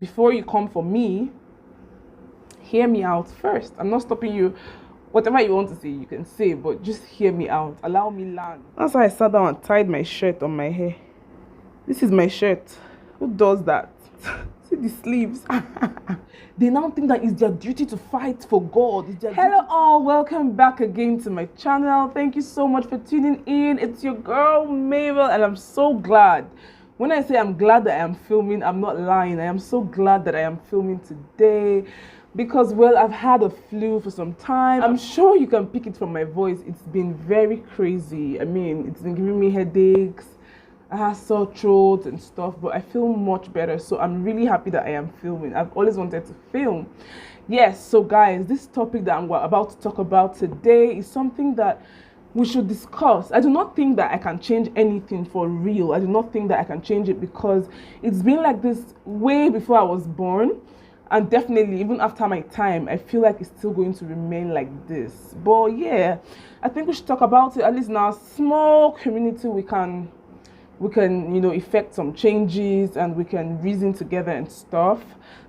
before you come for me, hear me out first. I'm not stopping you. Whatever you want to say, you can say, but just hear me out. Allow me land. That's why I sat down and tied my shirt on my hair. This is my shirt. Who does that? See the sleeves. They now think that it's their duty to fight for God. Hello all, welcome back again to my channel. Thank you so much for tuning in. It's your girl Mabel, and I'm so glad. When I say I'm glad that I am filming, I'm not lying. I am so glad that I am filming today because, well, I've had a flu for some time. I'm sure you can pick it from my voice. It's been very crazy. I mean, it's been giving me headaches. I have sore throat and stuff, but I feel much better. So I'm really happy that I am filming. I've always wanted to film. Yes, so guys, this topic that I'm about to talk about today is something that we should discuss. I do not think that I can change anything for real. I do not think that I can change it because it's been like this way before I was born. And definitely, even after my time, I feel like it's still going to remain like this. But yeah, I think we should talk about it. At least in our small community, we can effect some changes and we can reason together and stuff.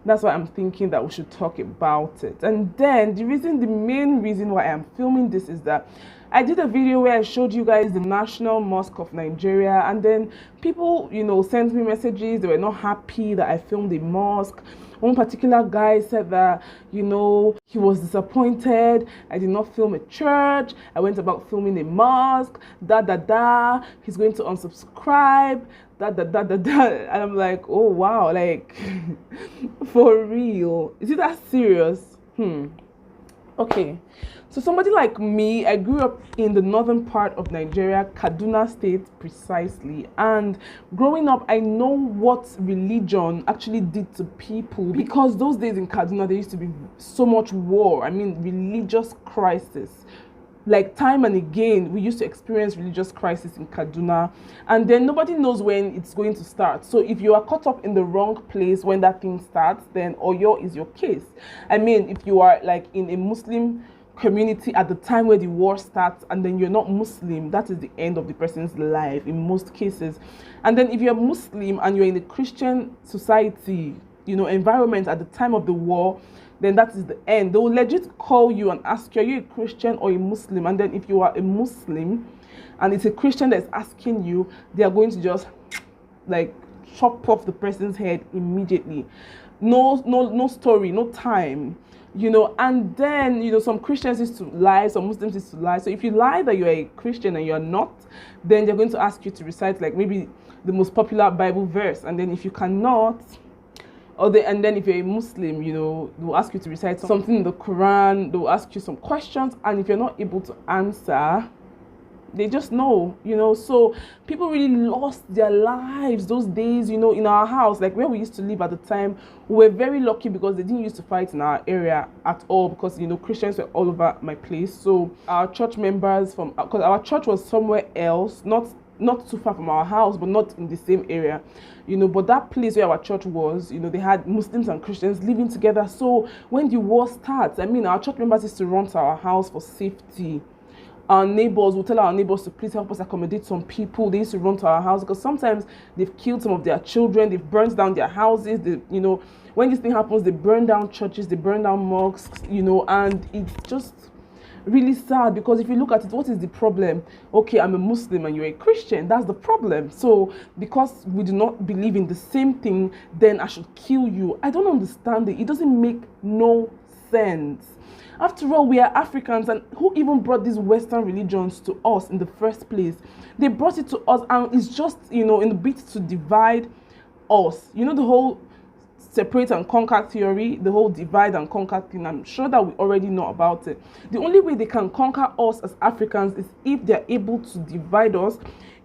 That's why I'm thinking that we should talk about it. And then the main reason why I'm filming this is that I did a video where I showed you guys the National Mosque of Nigeria, and then people, sent me messages. They were not happy that I filmed the mosque. One particular guy said that, he was disappointed. I did not film a church. I went about filming a mosque. He's going to unsubscribe. And I'm like, oh wow, like for real? Is it that serious? Okay. So somebody like me, I grew up in the northern part of Nigeria, Kaduna State precisely. And growing up, I know what religion actually did to people. Because those days in Kaduna, there used to be so much war. I mean, religious crisis. Like time and again, we used to experience religious crisis in Kaduna. And then nobody knows when it's going to start. So if you are caught up in the wrong place when that thing starts, then Oyo is your case. I mean, if you are like in a Muslim community at the time where the war starts and then you're not Muslim, that is the end of the person's life in most cases. And then if you're Muslim and you're in a Christian society, environment at the time of the war, then that is the end. They will legit call you and ask you, are you a Christian or a Muslim? And then if you are a Muslim and it's a Christian that's asking you, they are going to just like chop off the person's head immediately. No story, no time. And then, some Christians used to lie, some Muslims used to lie. So if you lie that you're a Christian and you're not, then they're going to ask you to recite like maybe the most popular Bible verse. And then if you cannot, and then if you're a Muslim, they'll ask you to recite something in the Quran, they'll ask you some questions. And if you're not able to answer, they just know, so people really lost their lives those days, in our house, like where we used to live at the time. We were very lucky because they didn't used to fight in our area at all because, Christians were all over my place. So our church members because our church was somewhere else, not too far from our house, but not in the same area, but that place where our church was, they had Muslims and Christians living together. So when the war starts, our church members used to run to our house for safety. Our neighbors will tell our neighbors to please help us accommodate some people. They used to run to our house because sometimes they've killed some of their children, they've burned down their houses. When this thing happens, they burn down churches, they burn down mosques, and it's just really sad because if you look at it, what is the problem? Okay, I'm a Muslim and you're a Christian. That's the problem. So because we do not believe in the same thing, then I should kill you. I don't understand it. It doesn't make no sense. After all, we are Africans, and who even brought these Western religions to us in the first place? They brought it to us, and it's just, in the bit to divide us. The whole separate and conquer theory, the whole divide and conquer thing. I'm sure that we already know about it. The only way they can conquer us as Africans is if they're able to divide us,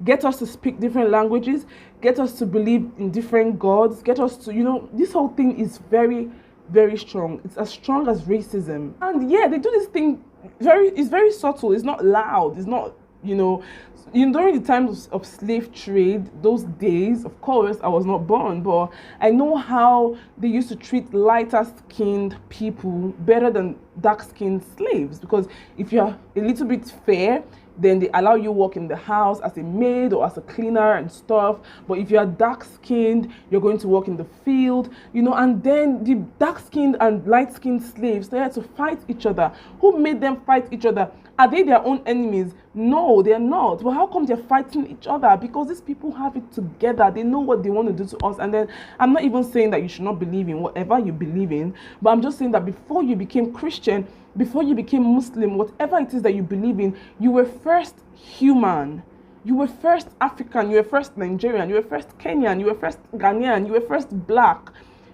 get us to speak different languages, get us to believe in different gods, get us to, this whole thing is very, very strong. It's as strong as racism. And yeah, they do this thing it's very subtle. It's not loud. It's not, during the times of slave trade, those days, of course, I was not born, but I know how they used to treat lighter skinned people better than dark skinned slaves. Because if you're a little bit fair, then they allow you work in the house as a maid or as a cleaner and stuff. But if you are dark-skinned, you're going to work in the field, you know. And then the dark-skinned and light-skinned slaves, they had to fight each other. Who made them fight each other? Are they their own enemies? No, they're not. But how come they're fighting each other? Because these people have it together. They know what they want to do to us. And then I'm not even saying that you should not believe in whatever you believe in, but I'm just saying that before you became Christian, before you became Muslim, whatever it is that you believe in, you were first human. You were first African, you were first Nigerian, you were first Kenyan, you were first Ghanaian, you were first black.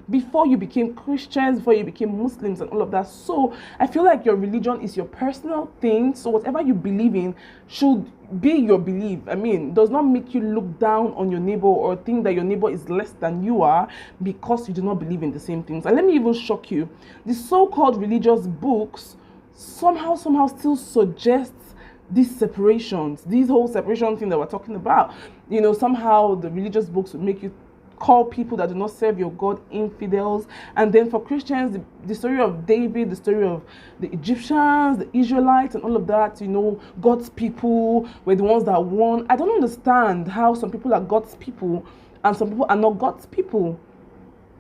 Before you became Christians, before you became Muslims and all of that. So I feel like your religion is your personal thing. So whatever you believe in should be your belief. I mean, does not make you look down on your neighbor or think that your neighbor is less than you are because you do not believe in the same things. And let me even shock you. The so-called religious books somehow still suggests these separations, these whole separation thing that we're talking about. You know, somehow the religious books would make you call people that do not serve your God infidels. And then for Christians, the story of David, the story of the Egyptians, the Israelites and all of that, you know, God's people were the ones that won. I don't understand how some people are God's people and some people are not God's people.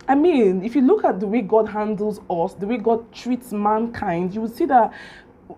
I mean, if you look at the way God handles us, the way God treats mankind, you will see that,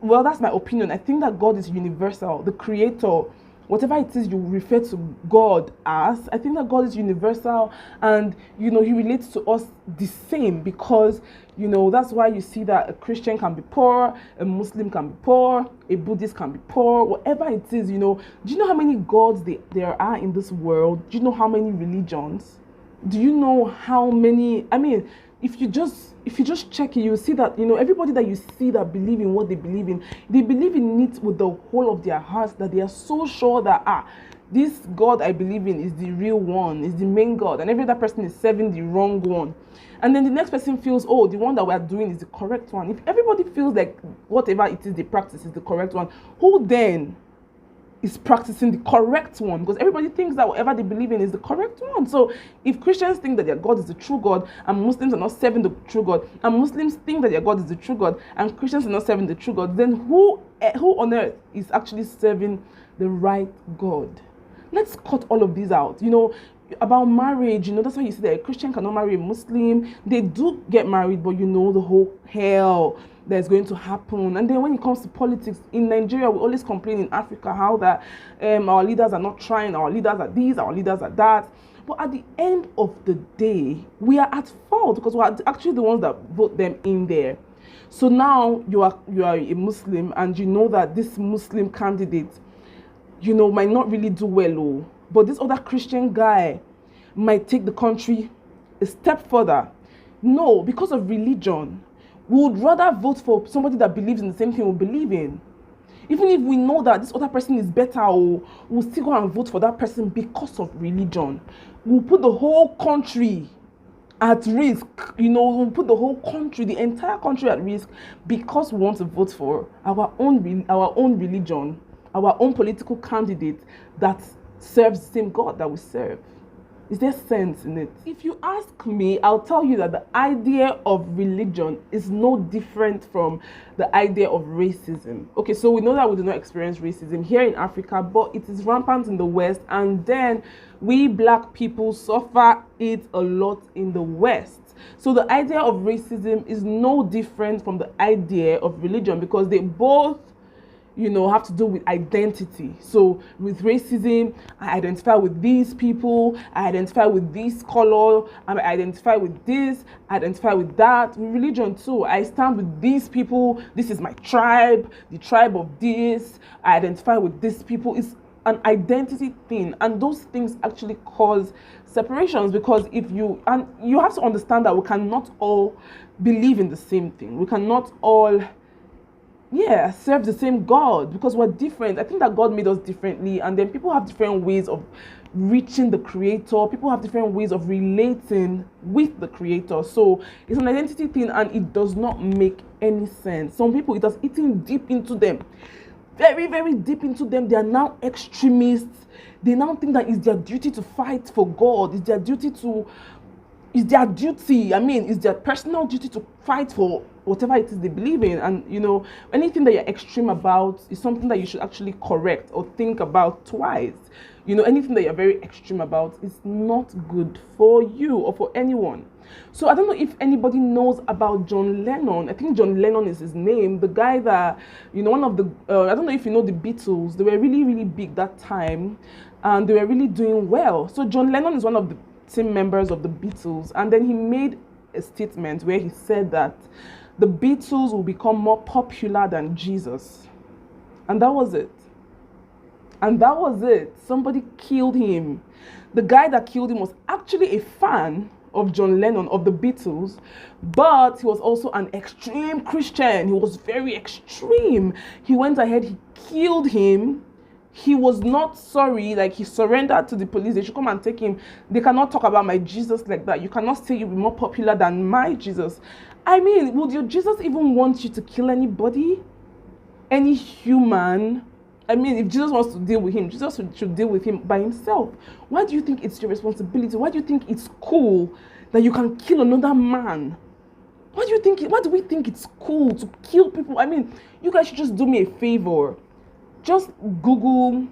well, that's my opinion. I think that God is universal, the creator. Whatever it is you refer to God as, I think that God is universal, and, you know, he relates to us the same, because, you know, that's why you see that a Christian can be poor, a Muslim can be poor, a Buddhist can be poor, whatever it is, you know. Do you know how many gods there are in this world? Do you know how many religions? Do you know how many? I mean, if you just check it, you'll see that, you know, everybody that you see that believe in what they believe in it with the whole of their hearts, that they are so sure that, this God I believe in is the real one, is the main God, and every other person is serving the wrong one. And then the next person feels, oh, the one that we are doing is the correct one. If everybody feels like whatever it is they practice is the correct one, who then is practicing the correct one? Because everybody thinks that whatever they believe in is the correct one. So if Christians think that their God is the true God and Muslims are not serving the true God, and Muslims think that their God is the true God and Christians are not serving the true God, then who on earth is actually serving the right God? Let's cut all of these out. You know, about marriage, you know, that's why you see that a Christian cannot marry a Muslim. They do get married, but you know the whole hell that's going to happen. And then when it comes to politics in Nigeria, we always complain in Africa how that our leaders are not trying, our leaders are this, our leaders are that. But at the end of the day, we are at fault because we are actually the ones that vote them in there. So now you are a Muslim, and you know that this Muslim candidate, you know, might not really do well, but this other Christian guy might take the country a step further. No, because of religion, we would rather vote for somebody that believes in the same thing we believe in. Even if we know that this other person is better, or we'll still go and vote for that person because of religion. We'll put the whole country at risk. You know, we'll put the whole country, the entire country at risk, because we want to vote for our own religion, our own political candidate that serves the same God that we serve. Is there sense in it? If you ask me, I'll tell you that the idea of religion is no different from the idea of racism. Okay, so we know that we do not experience racism here in Africa, but it is rampant in the West, and then we black people suffer it a lot in the West. So the idea of racism is no different from the idea of religion, because they both, you know, have to do with identity. So with racism, I identify with these people, I identify with this color, I identify with this, I identify with that. With religion too, I stand with these people, this is my tribe, the tribe of this, I identify with these people. It's an identity thing, and those things actually cause separations, because you have to understand that we cannot all believe in the same thing. We cannot all serve the same God, because we're different. I think that God made us differently, and then people have different ways of reaching the Creator. People have different ways of relating with the Creator. So it's an identity thing, and it does not make any sense. Some people, it has eaten deep into them, very, very deep into them. They are now extremists. They now think that it's their duty to fight for God. It's their duty, it's their personal duty to fight for whatever it is they believe in. And you know, anything that you're extreme about is something that you should actually correct or think about twice. You know, anything that you're very extreme about is not good for you or for anyone. So I don't know if anybody knows about John Lennon. I think John Lennon is his name. The guy that, you know, one of the, I don't know if you know the Beatles. They were really, really big that time. And they were really doing well. So John Lennon is one of the team members of the Beatles. And then he made a statement where he said that the Beatles will become more popular than Jesus. And that was it. And that was it. Somebody killed him. The guy that killed him was actually a fan of John Lennon, of the Beatles, but he was also an extreme Christian. He was very extreme. He went ahead, he killed him. He was not sorry, like he surrendered to the police. They should come and take him. They cannot talk about my Jesus like that. You cannot say you'll be more popular than my Jesus. I mean, would your Jesus even want you to kill anybody? Any human? I mean, if Jesus wants to deal with him, Jesus should deal with him by himself. Why do you think it's your responsibility? Why do you think it's cool that you can kill another man? Why do we think it's cool to kill people? I mean, you guys should just do me a favor. Just Google,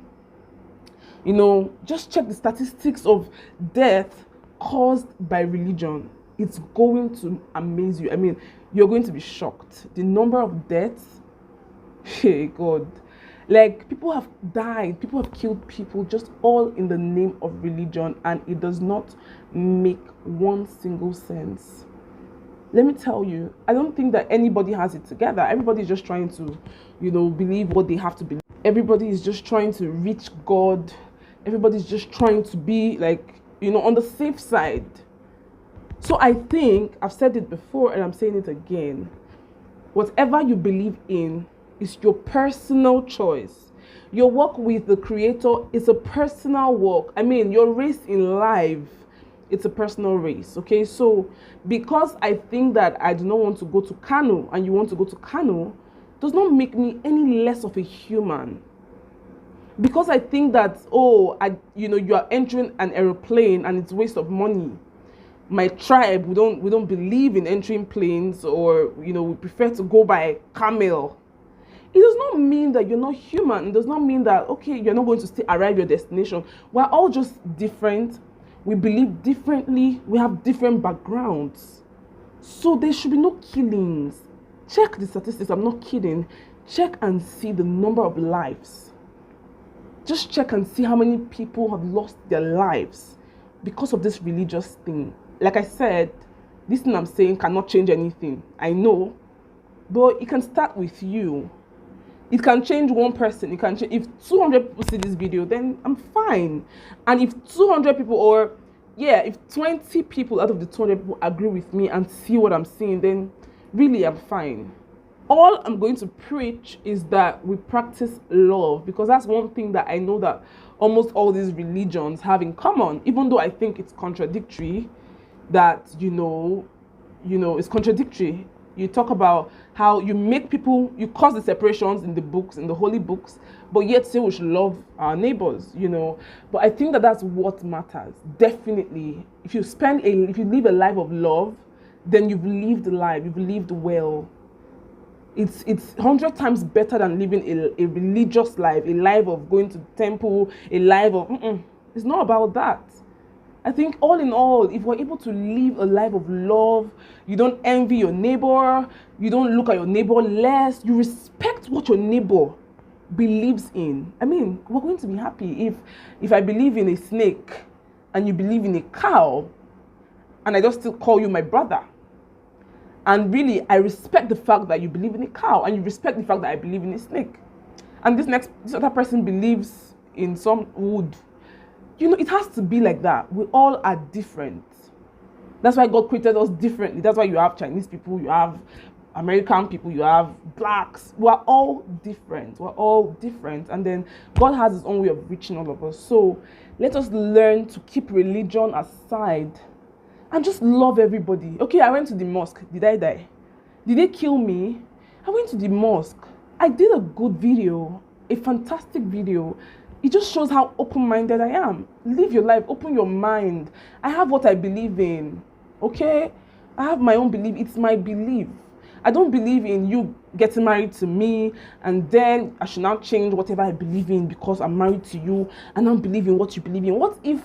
you know, just check the statistics of death caused by religion. It's going to amaze you. I mean, you're going to be shocked. The number of deaths, hey God. Like, people have died, people have killed people just all in the name of religion, and it does not make one single sense. Let me tell you, I don't think that anybody has it together. Everybody's just trying to, you know, believe what they have to believe. Everybody is just trying to reach God. Everybody's just trying to be, like, you know, on the safe side. So I think, I've said it before and I'm saying it again, whatever you believe in, it's your personal choice. Your walk with the Creator is a personal walk. I mean, your race in life, it's a personal race, okay? So, because I think that I do not want to go to Kano and you want to go to Kano, does not make me any less of a human. Because I think that, you know, you are entering an aeroplane and it's a waste of money. My tribe, we don't believe in entering planes, or, you know, we prefer to go by camel. It does not mean that you're not human. It does not mean that, okay, you're not going to still arrive your destination. We're all just different. We believe differently. We have different backgrounds. So there should be no killings. Check the statistics. I'm not kidding. Check and see the number of lives. Just check and see how many people have lost their lives because of this religious thing. Like I said, this thing I'm saying cannot change anything. I know. But it can start with you. It can change one person. It can change. If 200 people see this video, then I'm fine. And if 200 people, or yeah, if 20 people out of the 200 people agree with me and see what I'm seeing, then really I'm fine. All I'm going to preach is that we practice love, because that's one thing that I know that almost all these religions have in common, even though I think it's contradictory, that, you know, it's contradictory. You talk about how you make people, you cause the separations in the books, in the holy books, but yet say we should love our neighbors, you know. But I think that that's what matters. Definitely. If you live a life of love, then you've lived life, you've lived well. It's 100 times better than living a religious life, a life of going to the temple, a life of, it's not about that. I think all in all, if we're able to live a life of love, you don't envy your neighbor, you don't look at your neighbor less, you respect what your neighbor believes in. I mean, we're going to be happy. If I believe in a snake and you believe in a cow, and I just still call you my brother. And really, I respect the fact that you believe in a cow, and you respect the fact that I believe in a snake. And this other person believes in some wood. You know, it has to be like that. We all are different. That's why God created us differently. That's why you have Chinese people, you have American people, you have blacks. We're all different. We're all different. And then God has his own way of reaching all of us. So let us learn to keep religion aside and just love everybody. Okay, I went to the mosque. Did I die? Did they kill me? I went to the mosque. I did a good video, a fantastic video. It just shows how open-minded I am. Live your life, open your mind. I have what I believe in, okay? I have my own belief. It's my belief. I don't believe in you getting married to me and then I should now change whatever I believe in because I'm married to you and I don't believe in what you believe in. What if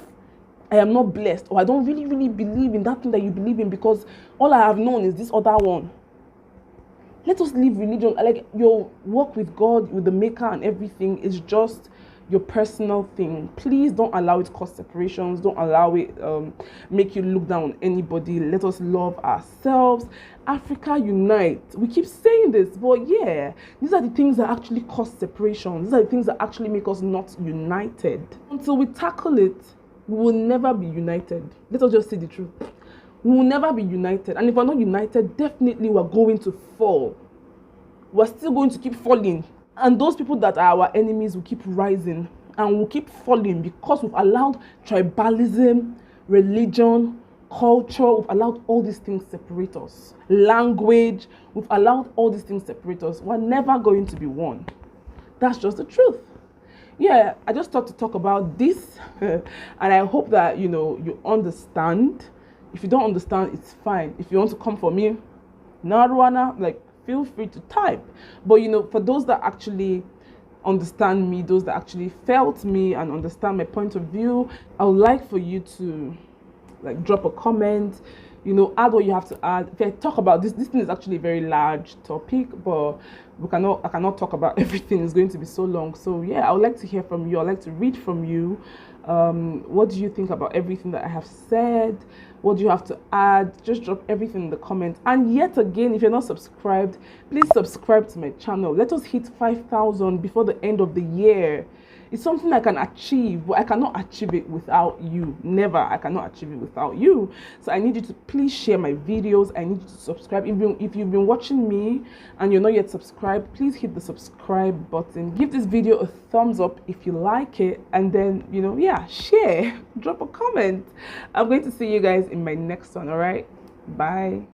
I am not blessed, or I don't really believe in that thing that you believe in because all I have known is this other one? Let us leave religion, like your work with God, with the maker and everything is just your personal thing. Please don't allow it to cause separations. Don't allow it make you look down on anybody. Let us love ourselves. Africa unite. We keep saying this, but yeah, these are the things that actually cause separations. These are the things that actually make us not united. Until we tackle it, we will never be united. Let us just say the truth. We will never be united. And if we're not united, definitely we're going to fall. We're still going to keep falling. And those people that are our enemies will keep rising and will keep falling because we've allowed tribalism, religion, culture, we've allowed all these things separate us. Language, we've allowed all these things separate us. We're never going to be one. That's just the truth. Yeah, I just thought to talk about this and I hope that, you understand. If you don't understand, it's fine. If you want to come for me, Naruana, like, feel free to type. But, for those that actually understand me, those that actually felt me and understand my point of view, I would like for you to, like, drop a comment, add what you have to add. If I talk about this thing is actually a very large topic, but I cannot talk about everything. It's going to be so long. So yeah, I would like to hear from you. I'd like to read from you. What do you think about everything that I have said? What do you have to add? Just drop everything in the comments. And yet again, if you're not subscribed, please subscribe to my channel. Let us hit 5,000 before the end of the year. It's something I can achieve, but I cannot achieve it without you. Never. I cannot achieve it without you. So I need you to please share my videos. I need you to subscribe. If you've been watching me and you're not yet subscribed, please hit the subscribe button. Give this video a thumbs up if you like it. And then, share. Drop a comment. I'm going to see you guys in my next one, all right? Bye.